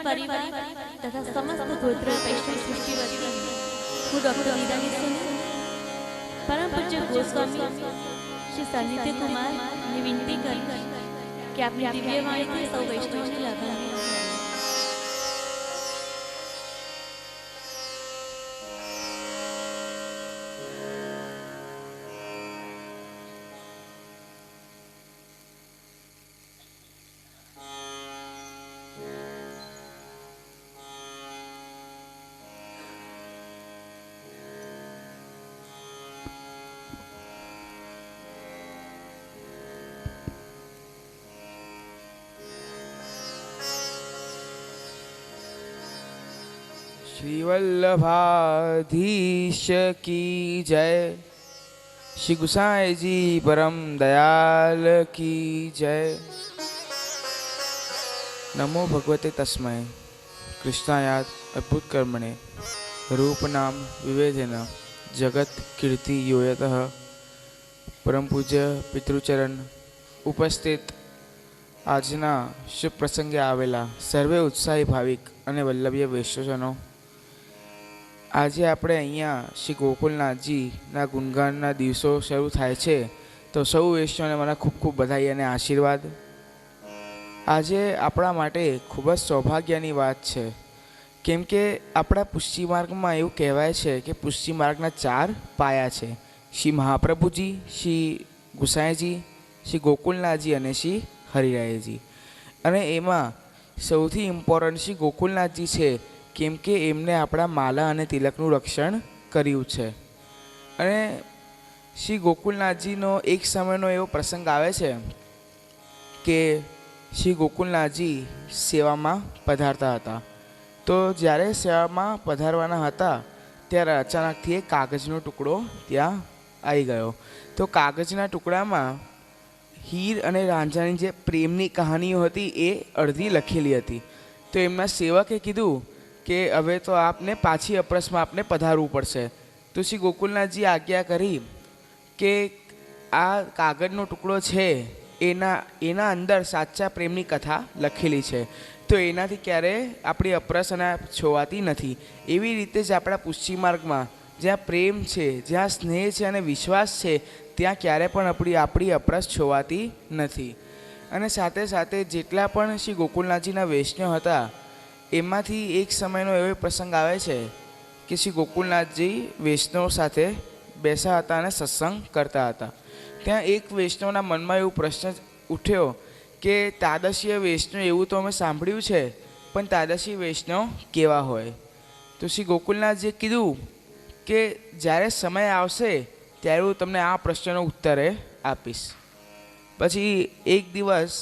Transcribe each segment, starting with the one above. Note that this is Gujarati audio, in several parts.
परिवार तथा समस्त गोत्र वैष्णव सृष्टि वती हूँ डॉक्टर नीरानी सोनी परम पूज्य गोस्वामी श्री सानिध्य कुमार ने विनती कर कि अपनी दिव्य वाणी से सौ वैष्णव ने लाभान्वित करें। श्री वल्लभाधीश की जय। श्री गुसाई जी परम दयाल की जय। नमो भगवते तस्मै कृष्णायात अद्भुत कर्मणे रूप नाम विवेदेन जगत कीर्ति योयतः। परम पूज्य पितृचरण उपस्थित આજના શુભ પ્રસંગે આવેલા સર્વે ઉત્સાહી ભાવિક અને વલ્લભીય વૈષ્ણવજનો, આજે આપણે અહીંયા શ્રી ગોકુલનાથજીના ગુણગાનના દિવસો શરૂ થાય છે, તો સૌ વૈષ્ણવને મારા ખૂબ ખૂબ બધાઈ અને આશીર્વાદ। આજે આપણા માટે ખૂબ જ સૌભાગ્યની વાત છે, કેમ કે આપણા પુષ્ટિ માર્ગમાં એવું કહેવાય છે કે પુષ્ટિ માર્ગના 4 પાયા છે, શ્રી મહાપ્રભુજી, શ્રી ગુસાઈજી, શ્રી ગોકુલનાથજી અને શ્રી હરિરાયજી। અને એમાં સૌથી ઇમ્પોર્ટન્ટ શ્રી ગોકુલનાથજી છે, કેમ કે એમને આપણા માલા અને તિલકનું રક્ષણ કર્યું છે। અને શ્રી ગોકુલનાથજીનો એક સમયનો એવો પ્રસંગ આવે છે કે શ્રી ગોકુલનાથજી સેવામાં પધારતા હતા, તો જ્યારે સેવામાં પધારવાના હતા ત્યારે અચાનકથી એક કાગજનો ટુકડો ત્યાં આવી ગયો। તો કાગજના ટુકડામાં હીર અને રાંઝાની જે પ્રેમની કહાનીઓ હતી એ અડધી લખેલી હતી। તો એમના સેવકે કીધું કે હવે તો આપને પાછી અપરસમાં આપને પધારવું પડશે। તો શ્રી ગોકુલનાથજી આજ્ઞા કરી કે આ કાગળનો ટુકડો છે એના અંદર સાચા પ્રેમની કથા લખેલી છે, તો એનાથી ક્યારે આપણી અપરસ અને છોવાતી નથી। એવી રીતે જ આપણા પુષ્ટિ માર્ગમાં જ્યાં પ્રેમ છે, જ્યાં સ્નેહ છે અને વિશ્વાસ છે, ત્યાં ક્યારે પણ આપણી અપરસ છોવાતી નથી। અને સાથે સાથે જેટલા પણ શ્રી ગોકુલનાથજીના વૈષ્ણવ હતા એમાંથી એક સમયનો એવો પ્રસંગ આવે છે કે શ્રી ગોકુલનાથજી વૈષ્ણવ સાથે બેસા હતા અને સત્સંગ કરતા હતા। ત્યાં એક વૈષ્ણવના મનમાં એવો પ્રશ્ન ઉઠ્યો કે તાદશીય વૈષ્ણવ એવું તો અમે સાંભળ્યું છે, પણ તાદશી વૈષ્ણવ કેવા હોય? તો શ્રી ગોકુલનાથજીએ કીધું કે જ્યારે સમય આવશે ત્યારે હું તમને આ પ્રશ્નનો ઉત્તર આપીશ। પછી એક દિવસ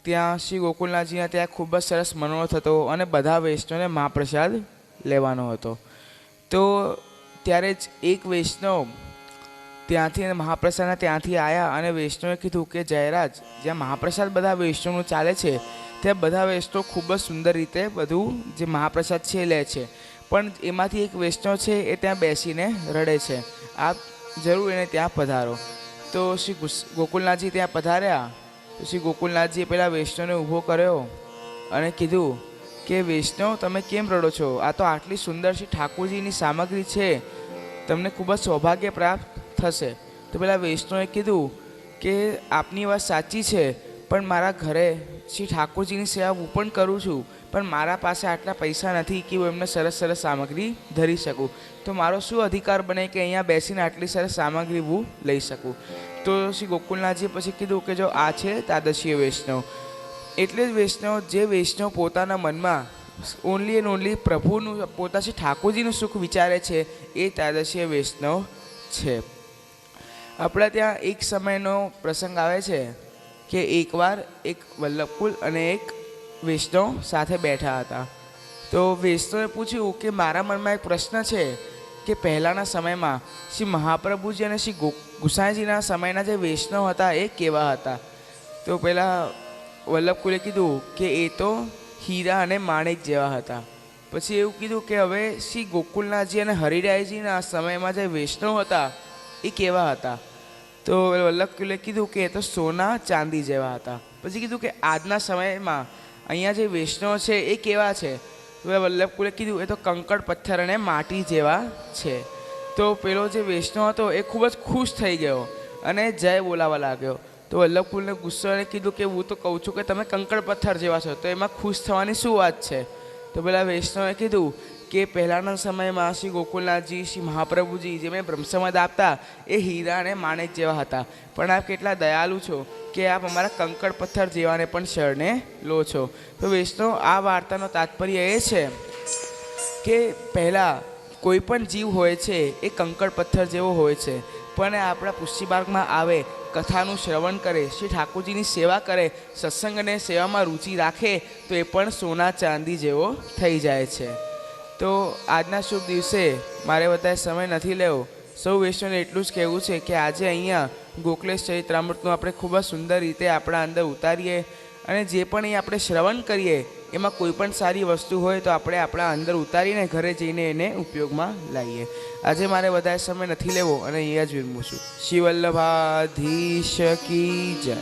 ત્યાં શ્રી ગોકુલનાથજીના ત્યાં ખૂબ જ સરસ મનોરથ હતો અને બધા વૈષ્ણવને મહાપ્રસાદ લેવાનો હતો। તો ત્યારે જ એક વૈષ્ણવ ત્યાંથી મહાપ્રસાદના ત્યાંથી આવ્યા અને વૈષ્ણવે કીધું કે જયરાજ, જ્યાં મહાપ્રસાદ બધા વૈષ્ણવનું ચાલે છે ત્યાં બધા વૈષ્ણવ ખૂબ જ સુંદર રીતે બધું જે મહાપ્રસાદ છે એ લે છે, પણ એમાંથી એક વૈષ્ણવ છે એ ત્યાં બેસીને રડે છે, આપ જરૂર એને ત્યાં પધારો। તો શ્રી ગોકુલનાથજી ત્યાં પધાર્યા। તો શ્રી ગોકુલનાથજીએ પેલા વૈષ્ણવને ઊભો કર્યો અને કીધું કે વૈષ્ણવ, તમે કેમ રડો છો? આ તો આટલી સુંદર શ્રી ઠાકોરજીની સામગ્રી છે, તમને ખૂબ જ સૌભાગ્ય પ્રાપ્ત થશે। તો પેલા વૈષ્ણવે કીધું કે આપની વાત સાચી છે, પણ મારા ઘરે શ્રી ઠાકોરજીની સેવા હું પણ કરું છું, પણ મારા પાસે આટલા પૈસા નથી કે હું એમને સરસ સરસ સામગ્રી ધરી શકું, તો મારો શું અધિકાર બને કે અહીંયા બેસીને આટલી સરસ સામગ્રી હું લઈ શકું? તો શ્રી ગોકુલનાથજીએ પછી કીધું કે જો આ છે તાદશીય વૈષ્ણવ। એટલે જ વૈષ્ણવ, જે વૈષ્ણવ પોતાના મનમાં ઓનલી એન્ડ ઓનલી પ્રભુનું, પોતા શ્રી ઠાકોરજીનું સુખ વિચારે છે, એ તાદશીય વૈષ્ણવ છે। આપણા ત્યાં એક સમયનો પ્રસંગ આવે છે કે એકવાર એક વલ્લભકુલ અને એક વૈષ્ણવ સાથે બેઠા હતા। તો વૈષ્ણવે પૂછ્યું કે મારા મનમાં એક પ્રશ્ન છે કે પહેલાંના સમયમાં શ્રી મહાપ્રભુજી અને શ્રી ગુસાઈજીના સમયના જે વૈષ્ણવ હતા એ કેવા હતા? તો પેલા વલ્લભકુલે કીધું કે એ તો હીરા અને માણેક જેવા હતા। પછી એવું કીધું કે હવે શ્રી ગોકુલનાથજી અને હરિરાયજીના સમયમાં જે વૈષ્ણવ હતા એ કેવા હતા? તો વલ્લભકુલે કીધું કે એ તો સોના ચાંદી જેવા હતા। પછી કીધું કે આજના સમયમાં અહીંયા જે વૈષ્ણવ છે એ કેવા છે? તો વલ્લભકુળે કીધું એ તો કંકર પથ્થર અને માટી જેવા છે. તો પેલો જે વૈષ્ણવ હતો એ ખૂબ જ ખુશ થઈ ગયો અને જય બોલાવા લાગ્યો. તો વલ્લભકુળને ગુસ્સાને કીધું કે હું તો કહું છું કે તમે કંકર પથ્થર જેવા છો, તો એમાં ખુશ થવાની શું વાત છે? તો પેલા વૈષ્ણવે કીધું કે પહેલાંના સમયમાં શ્રી ગોકુલનાથજી, શ્રી મહાપ્રભુજી જેમને બ્રહ્મસમાદ આપતા એ હીરા અને માણેક જેવા હતા, પણ આપ કેટલા દયાળુ છો કે આપ અમારા કંકર પથ્થર જેવાને પણ શરણે લો છો. તો વૈષ્ણવ આ વાર્તાનો તાત્પર્ય એ છે કે પહેલાં કોઈ પણ જીવ હોય છે એ કંકર પથ્થર જેવો હોય છે, પણ આપણા પુષ્ટિ માર્ગમાં આવે, કથાનું શ્રવણ કરે, શ્રી ઠાકોરજીની સેવા કરે, સત્સંગ અને સેવામાં રુચિ રાખે તો એ પણ સોના ચાંદી જેવો થઈ જાય છે. તો આજના શુભ દિવસે મારે વધારે સમય નથી લેવો, સૌ વૈષ્ણવને એટલું જ કહેવું છે કે આજે અહીંયા ગોકલેશ ચરિત્રામૃતનું આપણે ખૂબ જ સુંદર રીતે આપણા અંદર ઉતારીએ અને જે પણ એ આપણે શ્રવણ કરીએ એમાં કોઈ પણ સારી વસ્તુ હોય તો આપણે આપણા અંદર ઉતારીને ઘરે જઈને એને ઉપયોગમાં લાવીએ. આજે મારે વધારે સમય નથી લેવો અને અહીંયા જ વિરમું છું. શ્રી વલ્લભાધીશ કી જય.